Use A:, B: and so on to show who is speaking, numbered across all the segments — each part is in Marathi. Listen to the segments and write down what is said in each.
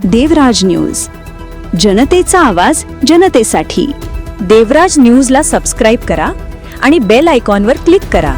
A: देवराज न्यूज, जनतेचा आवाज जनतेसाठी। देवराज न्यूजला सबस्क्राईब करा आणि बेल आयकॉनवर क्लिक करा।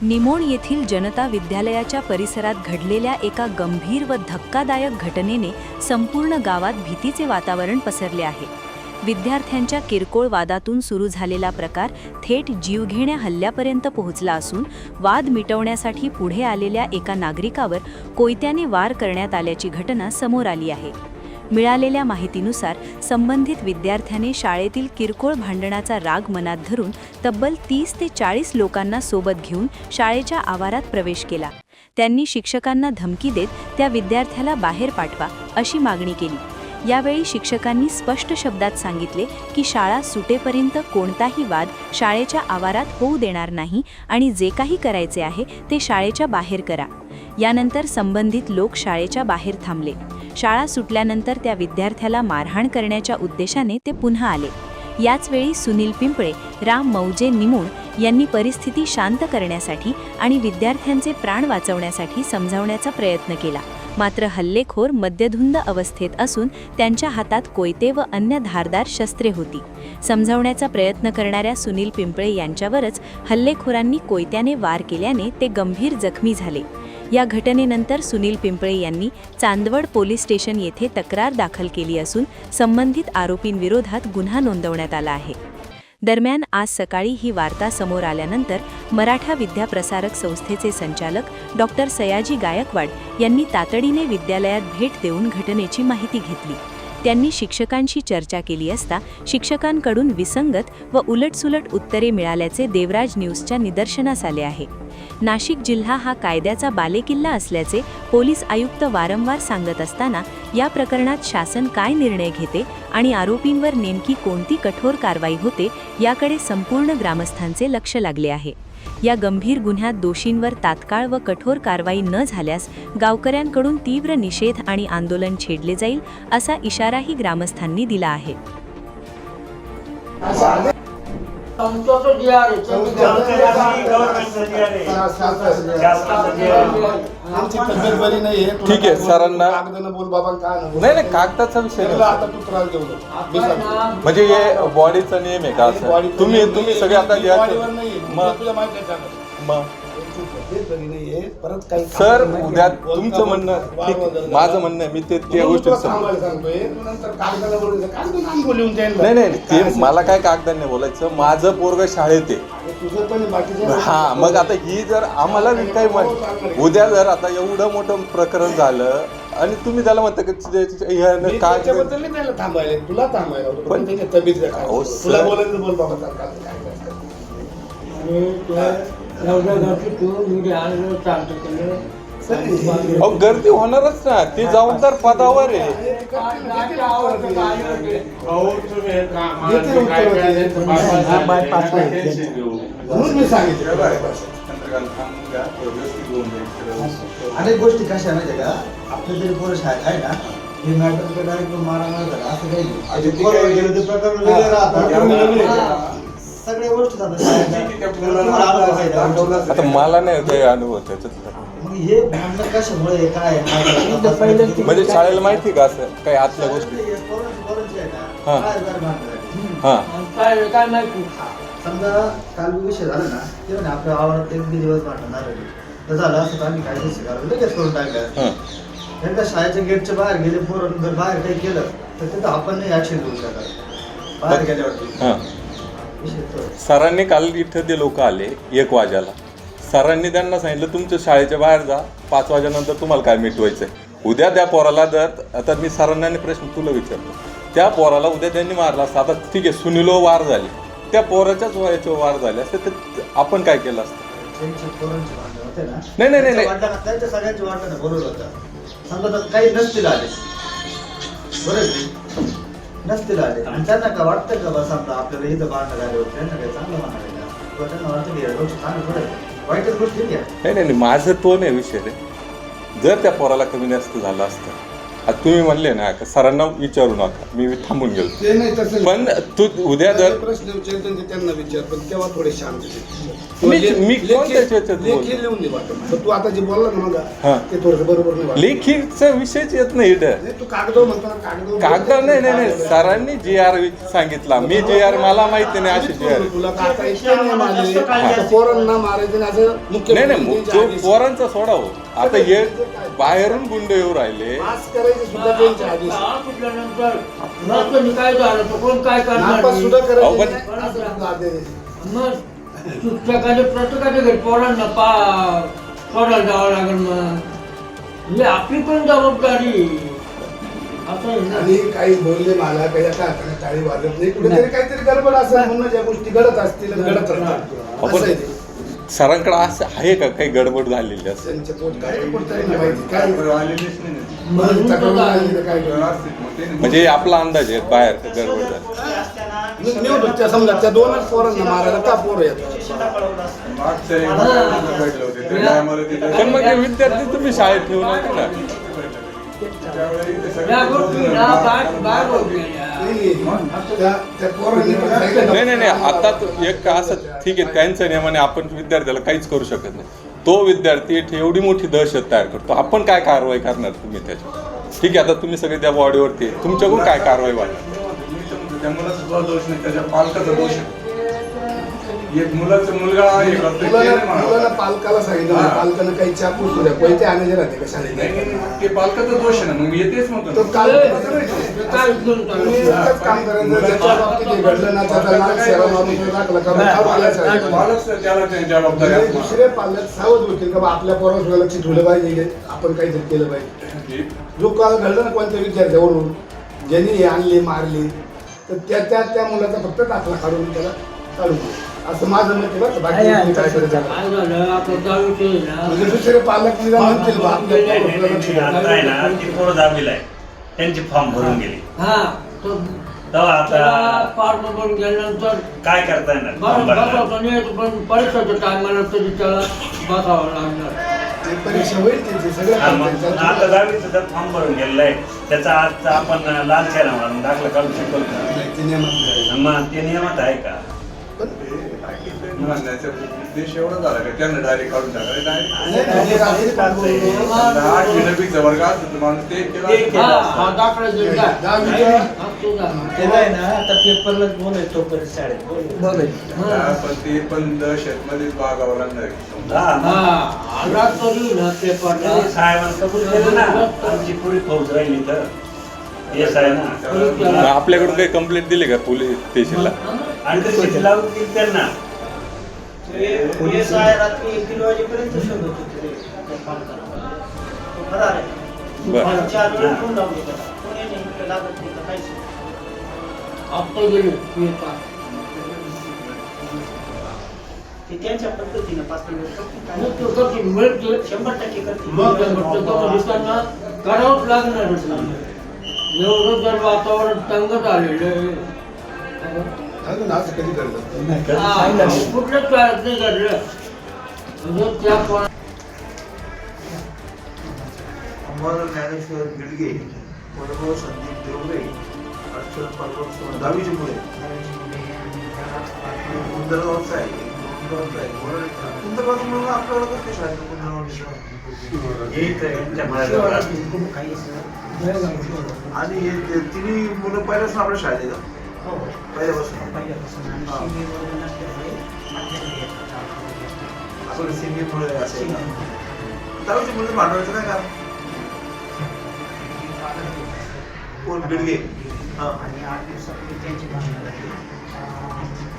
A: निमोण येथील जनता विद्यालयाच्या परिसरात घडलेल्या एका गंभीर व धक्कादायक घटनेने संपूर्ण गावात भीतीचे वातावरण पसरले आहे। विद्यार्थ्यांच्या किरकोळ वादातून सुरू झालेला प्रकार थेट जीवघेण्या हल्ल्यापर्यंत पोहोचला असून वाद मिटवण्यासाठी पुढे आलेल्या एका नागरिकावर कोयत्याने वार करण्यात आल्याची घटना समोर आली आहे। मिळालेल्या माहितीनुसार संबंधित विद्यार्थ्याने शाळेतील किरकोळ भांडणाचा राग मनात धरून तब्बल 30 ते 40 लोकांना सोबत घेऊन शाळेच्या आवारात प्रवेश केला। त्यांनी शिक्षकांना धमकी देत त्या विद्यार्थ्याला बाहेर पाठवा अशी मागणी केली। यावेळी शिक्षकांनी स्पष्ट शब्दात सांगितले की शाळा सुटेपर्यंत कोणताही वाद शाळेच्या आवारात होऊ देणार नाही आणि जे काही करायचे आहे ते शाळेच्या बाहेर करा। यानंतर संबंधित लोक शाळेच्या बाहेर थांबले। शाळा सुटल्यानंतर त्या विद्यार्थ्याला मारहाण करण्याच्या उद्देशाने ते पुन्हा आले। याच वेळी सुनील पिंपळे, राम मौजे निमोण यांनी परिस्थिती शांत करण्यासाठी आणि विद्यार्थ्यांचे प्राण वाचवण्यासाठी समजावण्याचा प्रयत्न केला। मात्र हल्लेखोर मद्यधुंद अवस्थेत असून त्यांच्या हातात कोयते व अन्य धारदार शस्त्रे होती। समजावण्याचा प्रयत्न करणाऱ्या सुनील पिंपळे यांच्यावरच हल्लेखोरांनी कोयत्याने वार केल्याने ते गंभीर जखमी झाले। या घटनेनंतर सुनील पिंपळे यांनी चांदवड पोलीस स्टेशन येथे तक्रार दाखल केली असून संबंधित आरोपींविरोधात गुन्हा नोंदवण्यात आला आहे। दरम्यान आज सकाळी ही वार्ता समोर आल्यानंतर मराठा विद्याप्रसारक संस्थेचे संचालक डॉक्टर सयाजी गायकवाड यांनी तातडीने विद्यालयात भेट देऊन घटनेची माहिती घेतली। त्यांनी शिक्षकांशी चर्चा केली असता शिक्षकांकडून विसंगत व उलटसुलट उत्तरे मिळाल्याचे देवराज न्यूजच्या निदर्शनास आले आहे। नाशिक जिल्हा हा कायद्याचा बालेकिल्ला असल्याचे पोलीस आयुक्त वारंवार सांगत असताना या प्रकरणात शासन काय निर्णय घेते आणि आरोपींवर नेमकी कोणती कठोर कारवाई होते याकडे संपूर्ण ग्रामस्थांचे लक्ष लागले आहे। या गंभीर गुन्ह्यात दोषींवर तात्काळ व कठोर कारवाई न झाल्यास गावकऱ्यांकडून तीव्र निषेध आणि आंदोलन छेडले जाईल असा इशाराही ग्रामस्थांनी दिला आहे।
B: ठीक आहे सरांना नाही कागदाचा विषय म्हणजे हे बॉडीचा नियम आहे का असं तुम्ही सगळे आता सर उद्या तुमचं म्हणणं माझं म्हणणं आहे मी ते गोष्टी नाही ते मला काय कागदाने बोलायचं माझं पोरग शाळेत आहे। हा मग आता ही जर आम्हाला काही उद्या जर आता एवढं मोठं प्रकरण झालं आणि तुम्ही त्याला म्हणता की काय
C: तुला थांबायला पण त्याच्या तब्येत तुला बोलायचं बोल बाबा
B: गर्दी होणारच ना ती जबाबदार पदावर आहे।
D: अनेक गोष्टी कशा माहिती का आपल्या तरी पोरं शाळेत आहे ना हे मॅटर डायरेक्ट मारामार झाला असं काही सगळ्या गोष्टी
B: आता मला नाही काही अनुभव त्याच्यात
D: मग हे भांडण कशामुळे काय
B: म्हणजे शाळेला माहिती का असं काही आतल्या गोष्टी
D: समजा काल विषय झाला ना ते आपल्या आवारात एक दिवस भांडणार तर झालं असं आम्ही काय शिकायला लगेच करून टाकलं। एकदा शाळेच्या गेटच्या बाहेर गेले पोरं जर बाहेर काही केलं तर तिथं आपण नाही ऍक्शन घेऊ शकत बाहेर गेल्यावरती।
B: सरांनी काल इथं ते लोक आले 1 वाजेला सरांनी त्यांना सांगितलं तुमच्या शाळेच्या बाहेर जा 5 वाजेनंतर तुम्हाला काय मिटवायचंय। उद्या त्या पोराला जर आता मी सरांना प्रश्न तुला विचारतो त्या पोराला उद्या त्यांनी मारला असता आता ठीक आहे सुनीलो वार झाले त्या पोराच्याच वयाचे वार झाले असते तर आपण काय केलं असतं? नाही
D: त्यांच्या सगळ्यांची वाटणं बरोबर होतं समजा काही नसतील आले बरोबर नसतील आले आणि त्यांना का वाटतं का बस समजा आपल्याला इथं बांधणं झाले होते त्यांना काही चांगलं म्हणायला किंवा त्यांना वाटतं की गोष्ट चांगलं थोडं वाईटच गोष्ट ठीक आहे।
B: नाही माझं तो नाही विषय रे जर त्या पोराला कमी जास्त झालं असतं आता तुम्ही म्हणले ना का सरांना विचारू नका, मी थांबून गेलो.
C: ते नाही तसं
B: पण तू उद्या जर
C: प्रश्न विचारतो ते त्यांना विचार, पण तेव्हा थोडे शांत
B: मी कोणत्या याच्यात बोलतो?
C: लेखी लिहून दे वाटतं. पण तू आता जे बोलला ना
B: हा.
C: मग ते थोडं बरोबर नाही वाटत.
B: लेखीचा विषयच येत नाही इथं.
C: नाही, तू कागद म्हणतो ना
B: कागद नाही सरांनी जी.आर. सांगितला, मी जी.आर. मला माहिती नाही अशी जी.आर.
C: तुला का आता इतके नियम आले, आता पोरांना मारायचं नाही असं
B: नाही जो पोरांचा सोडा हो, आता हे बाहेरून गुंड येऊ राहिले.
C: पास करायचे सुद्धा त्यांच्या आदेश.
E: सुटल्यानंतर रस्त्याने काय झालं तर कोण काय करणार
C: नापास सुद्धा
B: अहो,
C: करायचे
B: पण-
C: नाही, असं सुद्धा आदेश.
E: मग शिक्षकाने प्रत्येकाच्या घरी पोरांना सोडायला जावं लागेल. मग ही आपली पण जबाबदारी असं आहे ना.
C: आणि काही बोलले मला काही आता हाताने टाळी वाजत नाही, कुठेतरी काहीतरी गडबड असेल म्हणून ज्या गोष्टी घडत असतील आणि घडत राहतात असं आहे ते.
B: सरांकडे असं आहे का काही गडबड झालेली असं?
C: त्यांचे पोट काय पोट काय नाही माहिती काय
E: म्हणून
C: तक्रार
E: तर
C: आली तर काय करणार?
B: म्हणजे आपला अंदाज आहे बाहेर गडबड झाली.
C: निवडून त्या समजा त्या दोनच पोरांना मारायला का पोरं येतात?
B: पण मग हे विद्यार्थी तुम्ही शाळेत ठेवू नका ना.
E: या गोष्टीला बाहेर होत गेल्या.
C: त्या पोरांनी पण सांगितलं ना,
B: नाही आता एक असं ठीक आहे, त्यांच्या नियमाने आपण विद्यार्थ्याला काहीच करू शकत नाही. तो विद्यार्थी एवढी मोठी दहशत तयार करतो, आपण काय कारवाई करणार तुम्ही त्याच्यावर? ठीक आहे, आता तुम्ही सगळे त्या बॉडीवरती तुमच्याकडून काय कारवाई वाटणार?
F: त्या मुलाचा सुद्धा दोष नाही, त्याच्या पालकाचा दोष आहे. एक मुलाचा मुलगा हे करतोय, ते नाही म्हणावं.
C: मुलाला पालकाला सांगितलं ना, पालकानं काही चापूस होत्या पैसे आणायचे राहते का शाळेत?
F: नाही, ते पालकाचा दोष आहे ना, मग मी येतेच म्हणतो
C: तो
F: ना.
C: काल
E: काय घेऊन
C: तुम्ही
E: चालू?
C: एकच काम करायचं, ज्याच्या बाबतीत हे घडलं ना त्याचा नाक शेरा मारून तो दाखला करून काढून शाळेत.
F: पालक त्याला त्यांची जबाबदारी
C: म्हणजे
F: असणार.
C: दुसरे पालक सावध होतील का बा आपल्या पोराला लक्ष ठेवलं पाहिजे, आपण काहीतरी केलं पाहिजे. जो काल घडलं ना कोणत्या विद्यार्थ्यावरून ज्यांनी हे आणले मारले, तर त्या मुलाचा फक्त दाखला काढून त्याला काढून दे. असं माझं मत आहे बरं का. बाकी तुम्ही काय करायचं?
E: काय झालं आपलं दहावीचं आहे ना.
C: म्हणजे दुसरे पालक निदान म्हणतील बा आपल्या पोराला लक्ष द्या.
G: आता आहे ना ती पोरं दहावीला आहे, त्यांची फॉर्म भरून गेली.
E: हा तो
G: तेव्हा
E: त्याला
G: आता
E: फॉर्म भरून गेल्यानंतर
G: काय करता येणार फॉर्म
E: बरं
G: भरणार?
E: बसवता नाही येत, पण परीक्षेच्या टायमाला तरी त्याला बसावं लागणार.
C: ते परीक्षा होईल त्यांची सगळं
G: हा,
C: काम
G: मग
C: त्यांचं.
G: आता दहावीचं जर फॉर्म भरून गेलेलं आहे, त्याचा आज आपण लाल चेहरा म्हणून दाखला काढू शकतो का?
C: ते नियमात नाही.
G: मग ते नियमात आहे का?
F: म्हणण्याचा उद्देश एवढा झाला का त्यांना डायरेक्ट काढून टाकायला डायरेक्ट.
C: नाही, नाही, ते रात्री काम करू.
F: हा किडनॅपिंगचा वर्ग असतो तर माणूस ते केला
G: ते
F: असतं.
G: केलं.
E: हा दाखला दिला.
C: दहावीच्या
E: हा, तो झाला.
H: त्याला आहे ना आता पेपरलाच बोलायचो परत शाळेत
F: हा, पण ते पण दहशतमध्येच भागावं लागणार आहे.
G: हा, मग
E: हा आला तरी ना पेपरला.
G: ते साहेबांना कबूल केलं ना, आमची पुरी फौज राहिली तर येस आहे ना.
B: आपल्याकडून काही कंप्लेंट दिली का पोलीस स्टेशनला?
G: आणि ते शेती लावून दिली त्यांना.
H: पोलीस आहे रात्री 1-3 वाजेपर्यंत शोधत होते त्या पालकाला. तो फरार आहे.
B: बरं.
H: 4 वेळा फोन लावले त्याला. कोणी नाही इकडे लागत नाही का काहीच नाही.
E: आता गेले पेपर.
H: ते त्यांच्या पद्धतीनं 5 मिनिट करतील काय.
E: मग तो कधी मिळते
H: 100% करतील.
E: मग दिवसांना करावंच लागणारच नाही. एवढं जर वातावरण तंग झालेलं आहे.
C: अजून असं कधी करतात?
E: हा, कुठल्याच काळात नाही घडलं. म्हणजे त्या
D: अंबादास ज्ञानेश्वर गिडगे, वैभव संदीप देवरे, अक्षर पर्वत 10वीचे मुले कुंदरगावचा आहे, कुंदरगावचा आहे, कुंदरगावचा मुलगा आपल्याला कसं शाळेत
G: एक यांच्या माझ्याजवळ
D: आणि हे तिन्ही मुलं पहिल्यापासून आपल्या शाळेत येतात.
H: हो,
D: पहिल्यापासून
H: पहिल्यापासून. आणि सीमेवरून नसल्यामुळे आपल्याकडे येतात.
D: आपण सिंगीमुळे असेल ना. दहावीचे मुलं भांडवायचं काय कारण? कोण गिडगे? हां.
H: आणि 8 दिवसापूर्वी त्यांची भांडणं झाली.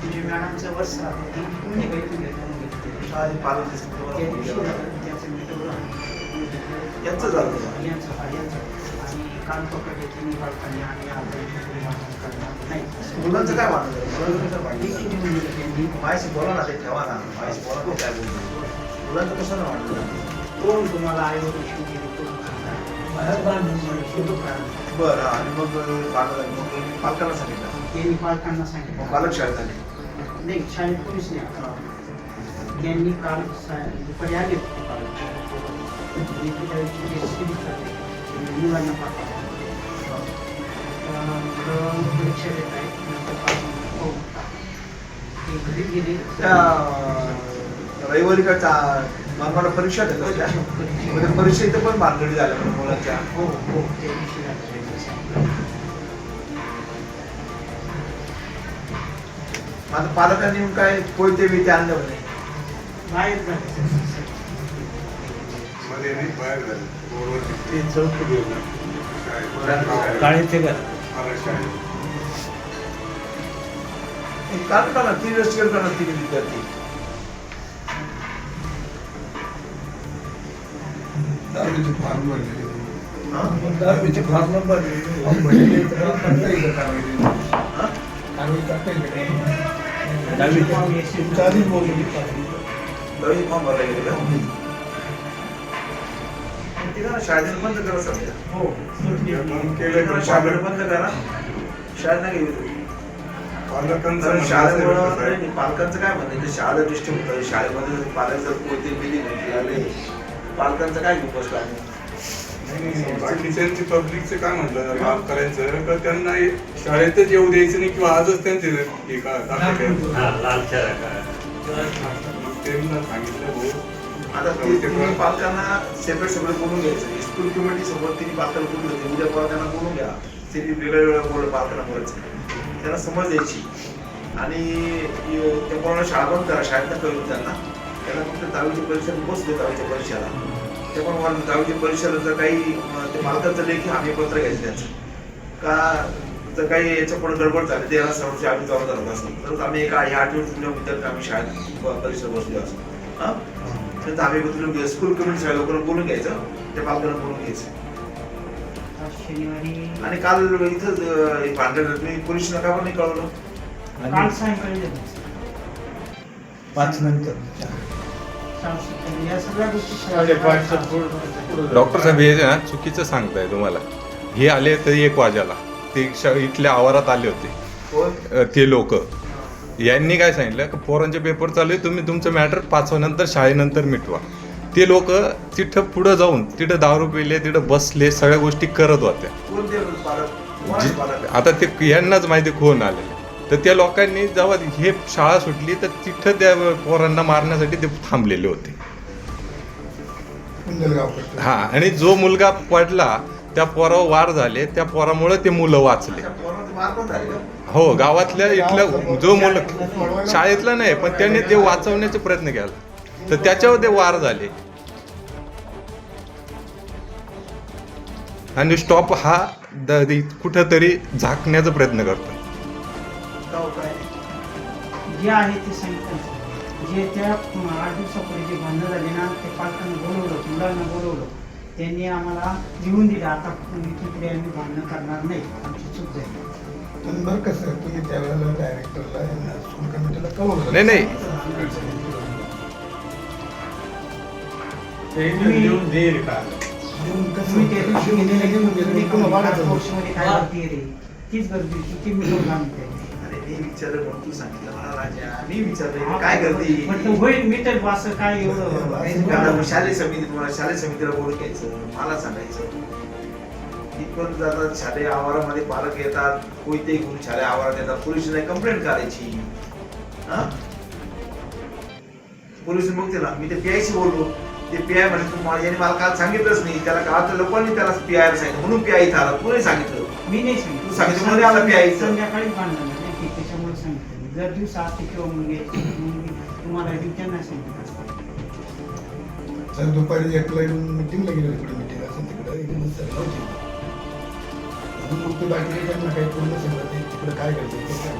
H: तुझी मॅडमचं वर्ष होती पुणे भेटून घेतलं.
D: आणि पालक दिसतो.
H: त्या दिवशी त्याचं मिटवलं.
D: यांचं झालं.
H: यांचं आणि कान पकडले तिन्ही बालकांनी आणि आपण नाही.
D: मुलांचं काय वाटतं? मुलांचं काय वाटतं?
H: टीसी घेऊन गेलं त्यांनी.
D: मायाशी बोला ना, ते ठेवा ना. मायाशी बोला तो काय बोलतो. मुलांचं कशाला वाटतं?
H: कोण तुम्हाला आईवडील शिवली करून खाणार.
D: बरं, आणि मग मग पालकांना सांगितलं.
H: त्यांनी पालकांना
D: मग
H: सांगितलं.
D: पालक शाळेत आले.
H: नाही, शाळेत कोणीच नाही आलं. त्यांनी काल दुपारी आले होते पालक. मुलांना पाठवलं. मुलं परीक्षा देत आहेत नंतर पास हो ते घरी गेले
D: त्या रविवारी का मला परीक्षा देत होत्या म्हणजे परीक्षा इथं पण भानगडी झाल्या मुलांच्या.
H: हो हो त्या दिवशी झालं.
D: आता पालकांनी येऊन काय कोयते बिते आणलं म्हणे.
H: बाहेर झाले
F: मध्ये नाही बाहेर झालं रोडवरती.
D: कारण का ना 3 रजिस्टर करणार 3 विद्यार्थी.
C: दहावीचे फॉर्म भरलेले.
D: हा?
C: दहावीचे फॉर्म भरलेले तर करता येईल कारवाई. कारवाई करता येईल. तुमच्या आधीच बोलली कारवाई.
D: दहावी फॉर्म भरला गेले का? ते का शाळेत बंद करा सध्या.
H: हो
D: शाळेत बंद करा. शाळेत नाही गेली.
F: पालकांचं
D: कारण
F: म्हणणं
D: शाळेमुळं
F: असेल
D: नाही, नाही, पालकांचं काय म्हणणं आहे, शाळा दृष्टी होतं शाळेमध्ये पालक जर कोणते बिली आले पालकांचं काय गोष्ट आहे.
F: नाही, बाकीच्यांची पब्लिकचं काय म्हटलं माफ करायचं तर त्यांना शाळेतच येऊ द्यायचं नाही किंवा आजच त्यांचे हे का दाखल
G: हा लाल चेहरा का
F: मग त्यांना सांगितलं भाऊ
D: आता ते तुम्ही पालकांना सेपरेट सगळं बोलून घ्यायचं. स्कूल कमिटी सोबत तिने पालकांना बोलून घ्यायचं. उद्या पालकांना बोलून घ्या. सिटी वेगळ्या वेगळ्या बोललं पालकांना बोलायचं. त्यांना समज द्यायची आणि त्या पोराला शाळा बंद करा. शाळेत कळून त्यांना फक्त 10वीच्या परीक्षा बसले 10वीच्या परीक्षेला. ते पण 10वीच्या परीक्षेला जर काही ते पालकांचं लेखी आम्ही पत्र घ्यायचं त्यांचं का जर काही याच्या पुढे गडबड झाली ते सर्वची आम्ही जबाबदार होत असतो तर आम्ही एका 8 विद्यार्थी आम्ही शाळेत परीक्षा बसलो असतो. हां तर आम्ही बोलून स्कूल कमिटी सगळ्या लोकांना बोलून घ्यायचं. त्या पालकांना बोलून घ्यायचं.
H: शनिवारी
D: आणि काल इथं भांडण तुम्ही पोलीस नका पण नाही कळवलं.
H: काल सायंकाळी
C: 5 नंतर
H: या सगळ्या गोष्टी
B: डॉक्टर साहेब हे ना चुकीचं सांगताय तुम्हाला. हे आले तर 1 वाजायला ते इथल्या आवारात आले होते
D: कोण?
B: ते लोक. यांनी काय सांगितलं की पोरांचे पेपर चालू आहे तुम्ही तुमचं मॅटर 5 नंतर शाळेनंतर मिटवा. ते लोक तिथं पुढं जाऊन तिथं दारू पिले तिथं बसले सगळ्या गोष्टी करत होत्या.
D: कोण ते पालक? कोण पालक?
B: आता ते यांनाच माहिती कोण आलेले. तर त्या लोकांनी जेव्हा हे शाळा सुटली तर तिथं त्या पोरांना मारण्यासाठी ते थांबलेले होते. हा आणि जो मुलगा पडला त्या पोरावर वार झाले त्या पोरामुळे ते मुलं वाचले.
D: त्या पोराला ते मार पण झाले का?
B: हो गावातल्या इथलं जो मुलं शाळेतला नाही पण त्याने ते वाचवण्याचा प्रयत्न केला तर त्याच्यावर ते वार झाले. आणि स्टॉप हा कुठंतरी झाकण्याचा प्रयत्न करतो.
D: गाव काय?
H: जे आहे ते सांगितलं जे त्या 8 दिवसापूर्वी जे भांडणं झाले ना ते पालकांना बोलवलं मुलांना बोलवलं त्यांनी आम्हाला लिहून दिलं आता इथून पुढे आम्ही भांडणं करणार नाही आमची चूक झाली.
C: पण बरं कसं तुम्ही त्यावेळेला डायरेक्टरला स्कूल कमिटीला कळवलं
B: नाही नाही
H: तुम्ही त्या दिवशी गेलेले कोर्समध्ये काय करते रे तीच गर्दी होती ती मिळून आम्ही
D: अरे मी विचारलं म्हणून तू सांगितलं मला राजा. मी विचारलं काय करते?
H: म्हटलं होईल मीटर असं काय एवढं
D: शालेय समिती तुम्हाला शालेय समितीला बोलून घ्यायचं मला सांगायचं. इथपर्यंत जातात शालेय आवारामध्ये पालक येतात कोयते घेऊन शालेय आवारात येतात. पोलिसांना कंप्लेंट करायची. हा पोलिस मग त्याला मी ते पीआयशी बोललो. ते पीआय म्हणजे तू याने मला काल सांगितलंच नाही. त्याला गावातल्या लोकांनी त्याला पीआय सांगितलं म्हणून पीआय इथं आला. तू नाही सांगितलं.
H: मी नाही सांगितलं
D: तू सांगितलं म्हणून आला पीआय.
H: संध्याकाळी भांडण नाही की त्याच्यामुळे सांगितलं जर दिवस असते किंवा मुलगी तुम्हाला त्यांना सांगितलं
C: सर दुपारी 1ला येऊन मिटिंगला गेलो. तिकडे मिटिंग असेल तिकडे एकदम सर नव्हती म्हणून मग ते बाकी त्यांना काही पूर्ण समजत नाही तिकडे काय करायचं ते काय